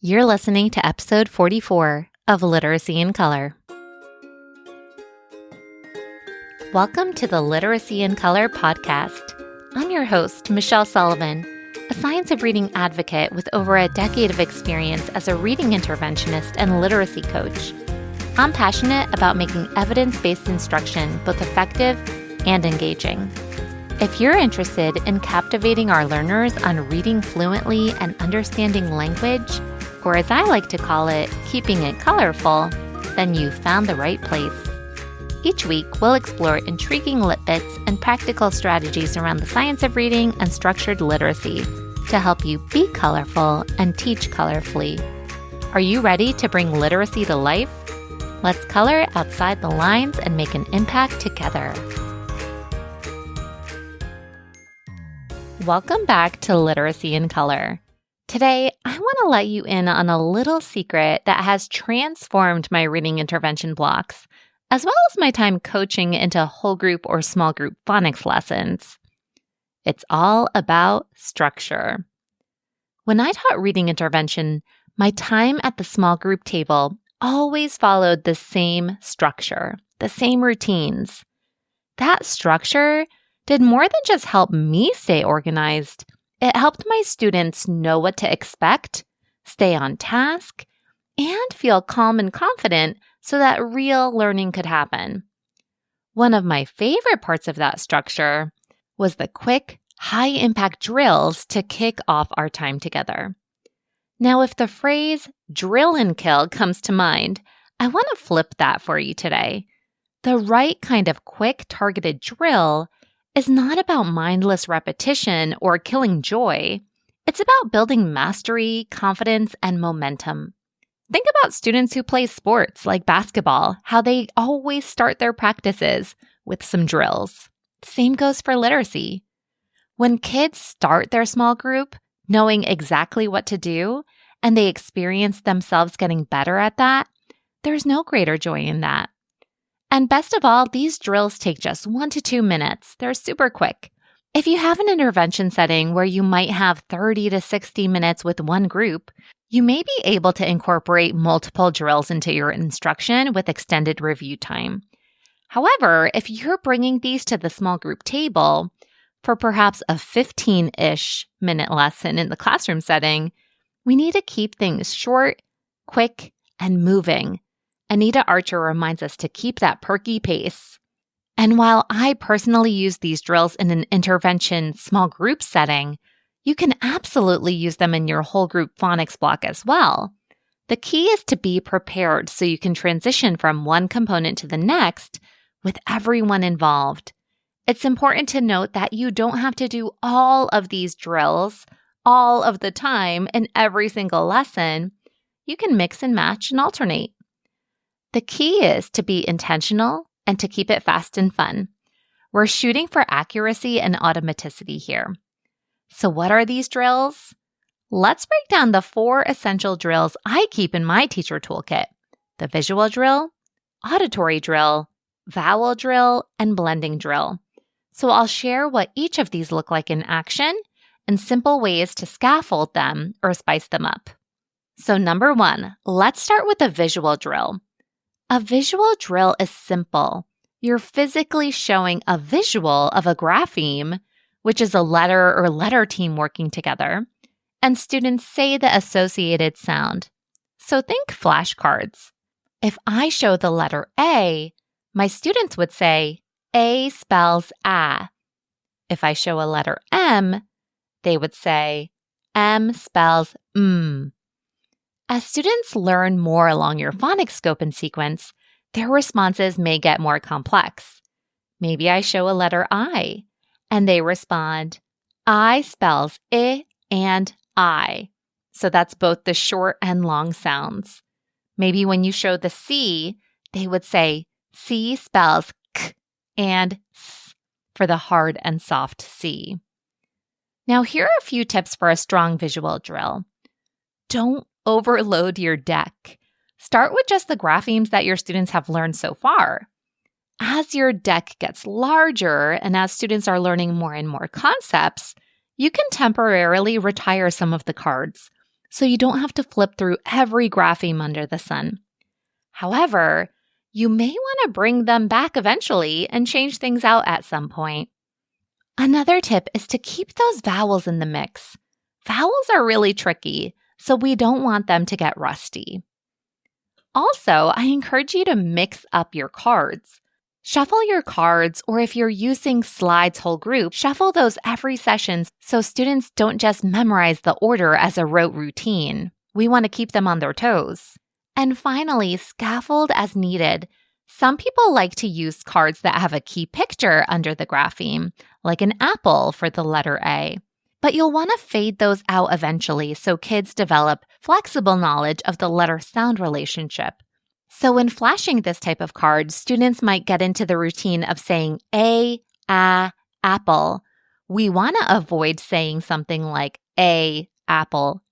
You're listening to episode 44 of Literacy in Color. Welcome to the Literacy in Color podcast. I'm your host, Michelle Sullivan, a science of reading advocate with over a decade of experience as a reading interventionist and literacy coach. I'm passionate about making evidence-based instruction both effective and engaging. If you're interested in captivating our learners on reading fluently and understanding language, or as I like to call it, keeping it colorful, then you've found the right place. Each week, we'll explore intriguing lit bits and practical strategies around the science of reading and structured literacy to help you be colorful and teach colorfully. Are you ready to bring literacy to life? Let's color outside the lines and make an impact together. Welcome back to Literacy in Color. Today, I want to let you in on a little secret that has transformed my reading intervention blocks, as well as my time coaching into whole group or small group phonics lessons. It's all about structure. When I taught reading intervention, my time at the small group table always followed the same structure, the same routines. That structure did more than just help me stay organized. It helped my students know what to expect, stay on task, and feel calm and confident so that real learning could happen. One of my favorite parts of that structure was the quick, high-impact drills to kick off our time together. Now, if the phrase drill and kill comes to mind, I want to flip that for you today. The right kind of quick, targeted drill is not about mindless repetition or killing joy. It's about building mastery, confidence, and momentum. Think about students who play sports like basketball, how they always start their practices with some drills. Same goes for literacy. When kids start their small group knowing exactly what to do, and they experience themselves getting better at that, there's no greater joy in that. And best of all, these drills take just 1 to 2 minutes. They're super quick. If you have an intervention setting where you might have 30 to 60 minutes with one group, you may be able to incorporate multiple drills into your instruction with extended review time. However, if you're bringing these to the small group table for perhaps a 15-ish minute lesson in the classroom setting, we need to keep things short, quick, and moving. Anita Archer reminds us to keep that perky pace. And while I personally use these drills in an intervention small group setting, you can absolutely use them in your whole group phonics block as well. The key is to be prepared so you can transition from one component to the next with everyone involved. It's important to note that you don't have to do all of these drills all of the time in every single lesson. You can mix and match and alternate. The key is to be intentional and to keep it fast and fun. We're shooting for accuracy and automaticity here. So what are these drills? Let's break down the 4 essential drills I keep in my teacher toolkit: the visual drill, auditory drill, vowel drill, and blending drill. So I'll share what each of these look like in action and simple ways to scaffold them or spice them up. So number 1, let's start with a visual drill. A visual drill is simple. You're physically showing a visual of a grapheme, which is a letter or letter team working together, and students say the associated sound. So think flashcards. If I show the letter A, my students would say, A spells a. If I show a letter M, they would say, M spells m. As students learn more along your phonics scope and sequence, their responses may get more complex. Maybe I show a letter I, and they respond, I spells I and I. So that's both the short and long sounds. Maybe when you show the C, they would say, C spells k and s for the hard and soft C. Now, here are a few tips for a strong visual drill. Don't overload your deck. Start with just the graphemes that your students have learned so far. As your deck gets larger and as students are learning more and more concepts, you can temporarily retire some of the cards. so you don't have to flip through every grapheme under the sun. However, you may want to bring them back eventually and change things out at some point. Another tip is to keep those vowels in the mix. Vowels are really tricky, so we don't want them to get rusty. Also, I encourage you to mix up your cards. Shuffle your cards, or if you're using slides whole group, shuffle those every session so students don't just memorize the order as a rote routine. We want to keep them on their toes. And finally, scaffold as needed. Some people like to use cards that have a key picture under the grapheme, like an apple for the letter A. But you'll want to fade those out eventually so kids develop flexible knowledge of the letter-sound relationship. So when flashing this type of card, students might get into the routine of saying apple. We want to avoid saying something like apple,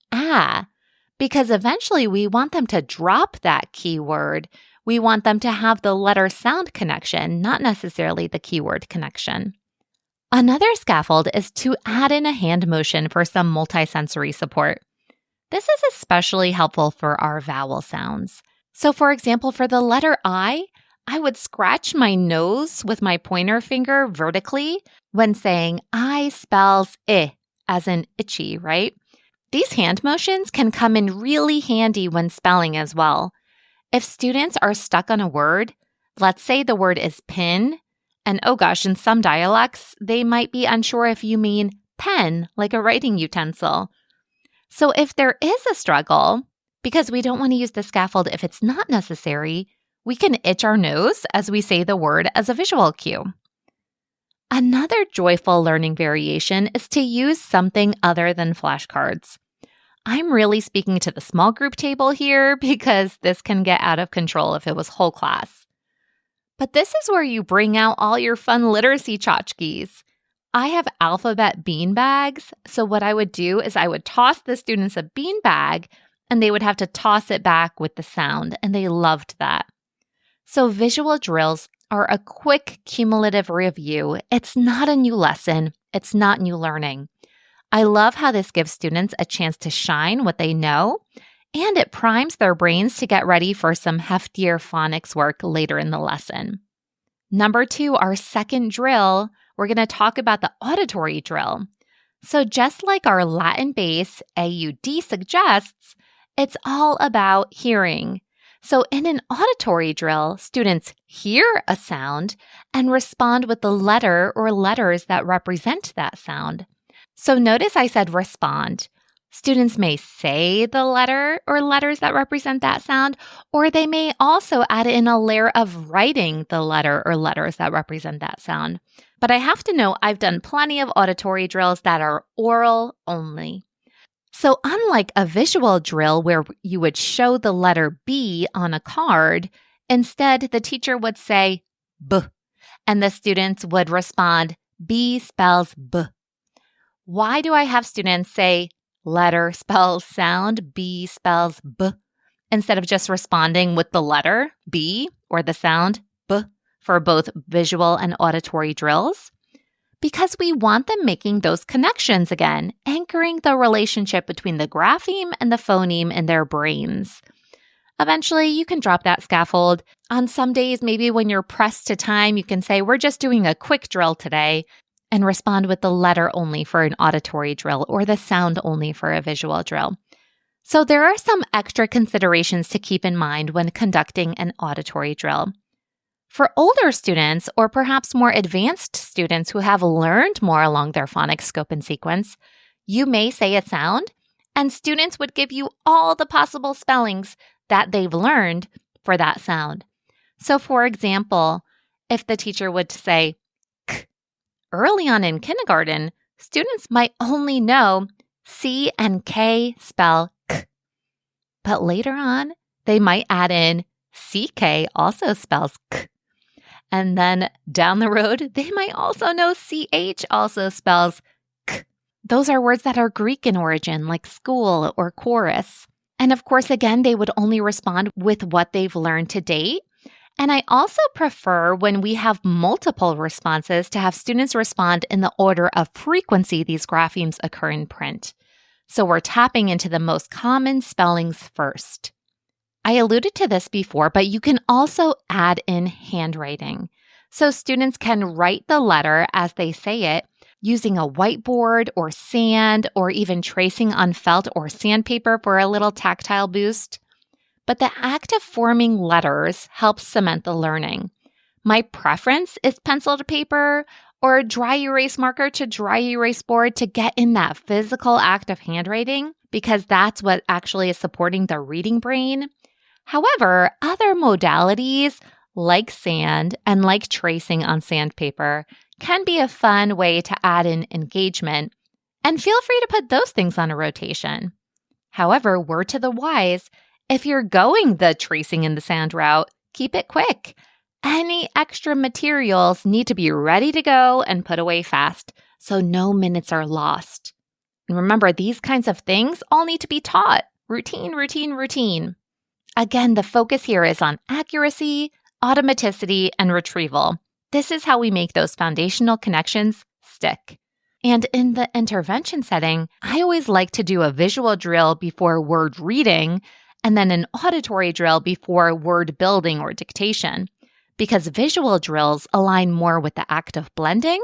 because eventually we want them to drop that keyword. We want them to have the letter-sound connection, not necessarily the keyword connection. Another scaffold is to add in a hand motion for some multisensory support. This is especially helpful for our vowel sounds. So for example, for the letter I would scratch my nose with my pointer finger vertically when saying I spells I, as in itchy, right? These hand motions can come in really handy when spelling as well. If students are stuck on a word, let's say the word is pin, and oh gosh, in some dialects, they might be unsure if you mean pen, like a writing utensil. So if there is a struggle, because we don't want to use the scaffold if it's not necessary, we can itch our nose as we say the word as a visual cue. Another joyful learning variation is to use something other than flashcards. I'm really speaking to the small group table here because this can get out of control if it was whole class. But this is where you bring out all your fun literacy tchotchkes. I have alphabet bean bags, so what I would do is I would toss the students a bean bag and they would have to toss it back with the sound, and they loved that. So visual drills are a quick cumulative review. It's not a new lesson. It's not new learning. I love how this gives students a chance to shine what they know, and it primes their brains to get ready for some heftier phonics work later in the lesson. Number 2, our second drill, we're going to talk about the auditory drill. So just like our Latin base AUD suggests, it's all about hearing. So in an auditory drill, students hear a sound and respond with the letter or letters that represent that sound. So notice I said respond. Students may say the letter or letters that represent that sound, or they may also add in a layer of writing the letter or letters that represent that sound. But I have to know I've done plenty of auditory drills that are oral only. So unlike a visual drill where you would show the letter B on a card, instead the teacher would say B, and the students would respond, B spells B. Why do I have students say letter spells sound, B spells B, instead of just responding with the letter B or the sound B for both visual and auditory drills? Because we want them making those connections again, anchoring the relationship between the grapheme and the phoneme in their brains. Eventually, you can drop that scaffold. On some days, maybe when you're pressed to time, you can say, we're just doing a quick drill today, and respond with the letter only for an auditory drill or the sound only for a visual drill. So there are some extra considerations to keep in mind when conducting an auditory drill. For older students, or perhaps more advanced students who have learned more along their phonics scope and sequence, you may say a sound, and students would give you all the possible spellings that they've learned for that sound. So for example, if the teacher would say k, early on in kindergarten, students might only know C and K spell k. But later on, they might add in CK also spells k. And then down the road, they might also know CH also spells k. Those are words that are Greek in origin, like school or chorus. And of course, again, they would only respond with what they've learned to date. And I also prefer when we have multiple responses to have students respond in the order of frequency these graphemes occur in print. So we're tapping into the most common spellings first. I alluded to this before, but you can also add in handwriting. So students can write the letter as they say it using a whiteboard or sand or even tracing on felt or sandpaper for a little tactile boost. But the act of forming letters helps cement the learning. My preference is pencil to paper or dry erase marker to dry erase board to get in that physical act of handwriting because that's what actually is supporting the reading brain. However, other modalities like sand and like tracing on sandpaper can be a fun way to add in engagement, and feel free to put those things on a rotation. However, word to the wise, if you're going the tracing in the sand route, keep it quick. Any extra materials need to be ready to go and put away fast, so no minutes are lost. And remember, these kinds of things all need to be taught. Routine, routine, routine. Again, the focus here is on accuracy, automaticity, and retrieval. This is how we make those foundational connections stick. And in the intervention setting, I always like to do a visual drill before word reading and then an auditory drill before word building or dictation, because visual drills align more with the act of blending,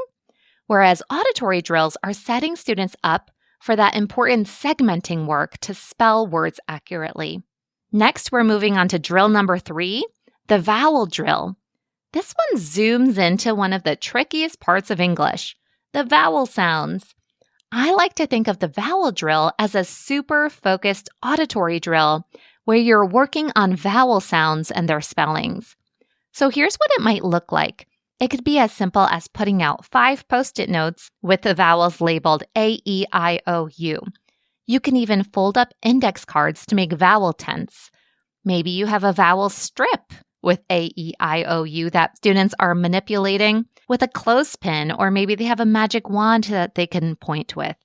whereas auditory drills are setting students up for that important segmenting work to spell words accurately. Next, we're moving on to drill number 3, the vowel drill. This one zooms into one of the trickiest parts of English, the vowel sounds. I like to think of the vowel drill as a super focused auditory drill where you're working on vowel sounds and their spellings. So here's what it might look like. It could be as simple as putting out 5 Post-it notes with the vowels labeled A, E, I, O, U. You can even fold up index cards to make vowel tents. Maybe you have a vowel strip with A, E, I, O, U that students are manipulating with a clothespin, or maybe they have a magic wand that they can point with.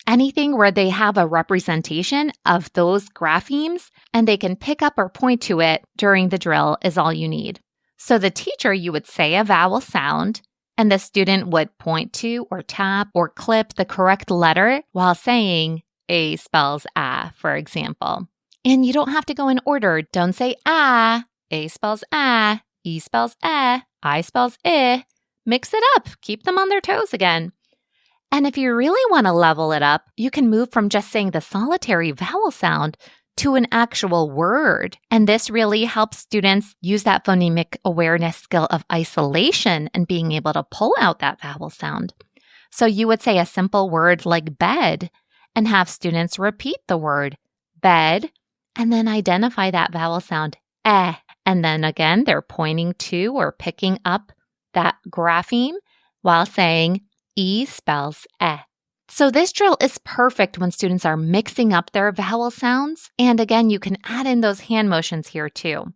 Anything where they have a representation of those graphemes and they can pick up or point to it during the drill is all you need. So the teacher, you would say a vowel sound, and the student would point to or tap or clip the correct letter while saying A spells ah, for example. And you don't have to go in order. Don't say ah. A spells ah. E spells eh. I spells eh. Mix it up. Keep them on their toes again. And if you really want to level it up, you can move from just saying the solitary vowel sound to an actual word. And this really helps students use that phonemic awareness skill of isolation and being able to pull out that vowel sound. So you would say a simple word like bed and have students repeat the word bed and then identify that vowel sound eh. And then again, they're pointing to or picking up that grapheme while saying E spells eh. So this drill is perfect when students are mixing up their vowel sounds. And again, you can add in those hand motions here too.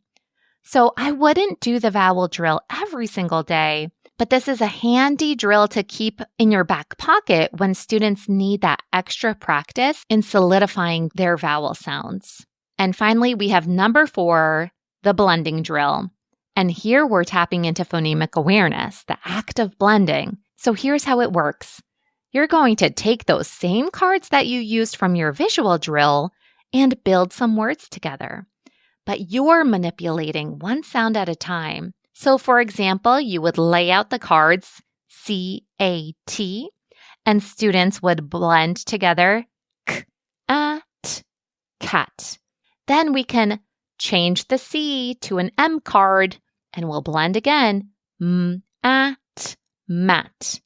So I wouldn't do the vowel drill every single day, but this is a handy drill to keep in your back pocket when students need that extra practice in solidifying their vowel sounds. And finally, we have number 4, the blending drill. And here we're tapping into phonemic awareness, the act of blending. So here's how it works. You're going to take those same cards that you used from your visual drill and build some words together. But you're manipulating one sound at a time. So for example, you would lay out the cards C-A-T, and students would blend together k-a-t, cat. Then we can change the C to an M card, and we'll blend again, m-at, mat.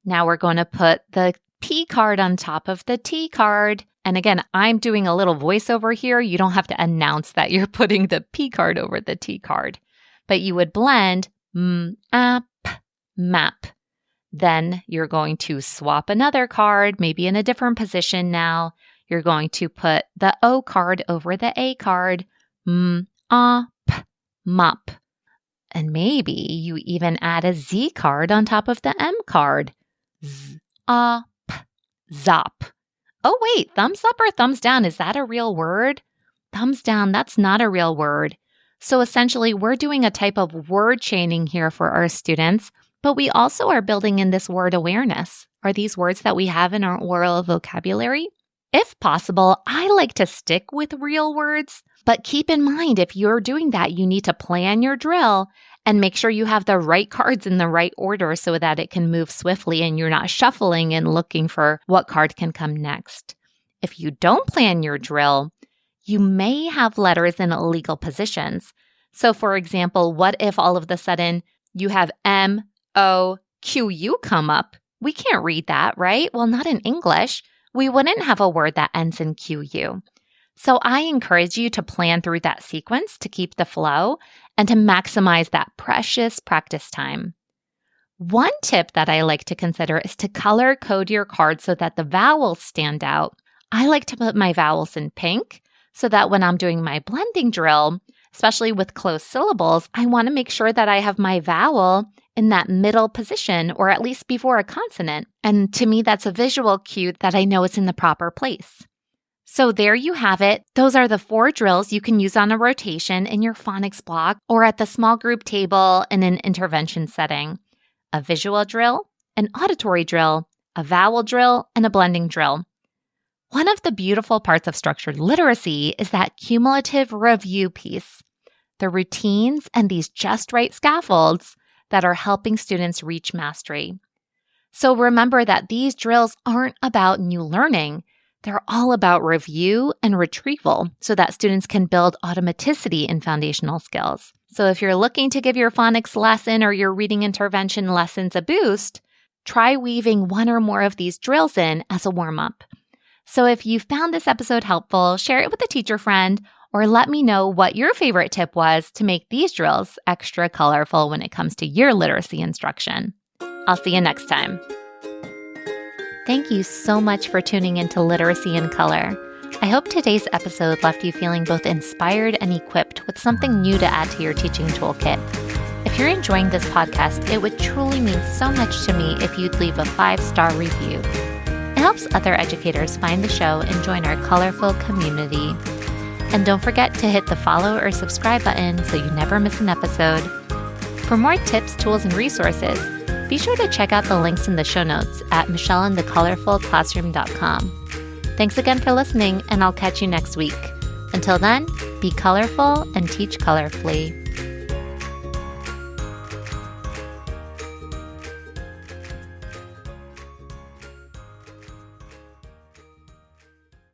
Now we're going to put the P card on top of the T card. And again, I'm doing a little voiceover here. You don't have to announce that you're putting the P card over the T card. But you would blend map, map. Then you're going to swap another card, maybe in a different position now. You're going to put the O card over the A card, mop, mop. And maybe you even add a Z card on top of the M card. Z-op, zop. Oh, wait, thumbs up or thumbs down? Is that a real word? Thumbs down, that's not a real word. So essentially, we're doing a type of word chaining here for our students, but we also are building in this word awareness. Are these words that we have in our oral vocabulary? If possible, I like to stick with real words, but keep in mind if you're doing that, you need to plan your drill and make sure you have the right cards in the right order so that it can move swiftly and you're not shuffling and looking for what card can come next. If you don't plan your drill, you may have letters in illegal positions. So for example, what if all of a sudden you have M-O-Q-U come up? We can't read that, right? Well, not in English. We wouldn't have a word that ends in Q-U. So I encourage you to plan through that sequence to keep the flow and to maximize that precious practice time. One tip that I like to consider is to color code your cards so that the vowels stand out. I like to put my vowels in pink so that when I'm doing my blending drill, especially with closed syllables, I want to make sure that I have my vowel in that middle position or at least before a consonant. And to me, that's a visual cue that I know it's in the proper place. So there you have it. Those are the 4 drills you can use on a rotation in your phonics block or at the small group table in an intervention setting. A visual drill, an auditory drill, a vowel drill, and a blending drill. One of the beautiful parts of structured literacy is that cumulative review piece, the routines and these just right scaffolds that are helping students reach mastery. So remember that these drills aren't about new learning. They're all about review and retrieval so that students can build automaticity in foundational skills. So if you're looking to give your phonics lesson or your reading intervention lessons a boost, try weaving one or more of these drills in as a warm-up. So if you found this episode helpful, share it with a teacher friend or let me know what your favorite tip was to make these drills extra colorful when it comes to your literacy instruction. I'll see you next time. Thank you so much for tuning into Literacy in Color. I hope today's episode left you feeling both inspired and equipped with something new to add to your teaching toolkit. If you're enjoying this podcast, it would truly mean so much to me if you'd leave a 5-star review. It helps other educators find the show and join our colorful community. And don't forget to hit the follow or subscribe button so you never miss an episode. For more tips, tools, and resources, be sure to check out the links in the show notes at michelleandthecolorfulclassroom.com. Thanks again for listening, and I'll catch you next week. Until then, be colorful and teach colorfully.